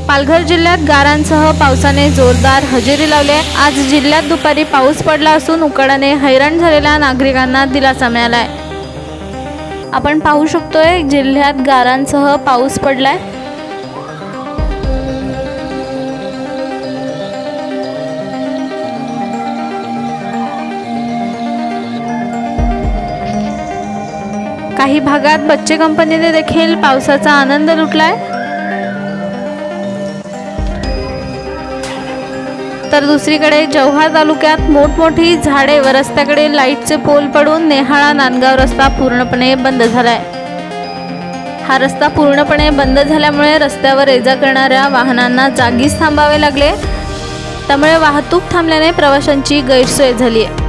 पालघर जिल्ह्यात गारांसह पावसाने जोरदार हजेरी लावली आहे। आज जिल्ह्यात दुपारी पाऊस पडला असून उकाड्याने हैराण झालेल्या नागरिकांना दिलासा मिळाला आहे। आपण पाहू शकतोय जिल्ह्यात गारांसह पाऊस पडलाय। काही भागात बच्चे कंपनीने देखील पावसाचा आनंद लुटलाय, तर दुसरीकडे जव्हार तालुक्यात मोठमोठी झाडे व रस्त्याकडे लाईटचे पोल पडून नेहाळा नांदगाव रस्ता पूर्णपणे बंद झालाय। हा रस्ता पूर्णपणे बंद झाल्यामुळे रस्त्यावर ये-जा करणाऱ्या वाहनांना जागीच थांबावे लागले, त्यामुळे वाहतूक थांबल्याने प्रवाशांची गैरसोय झाली आहे।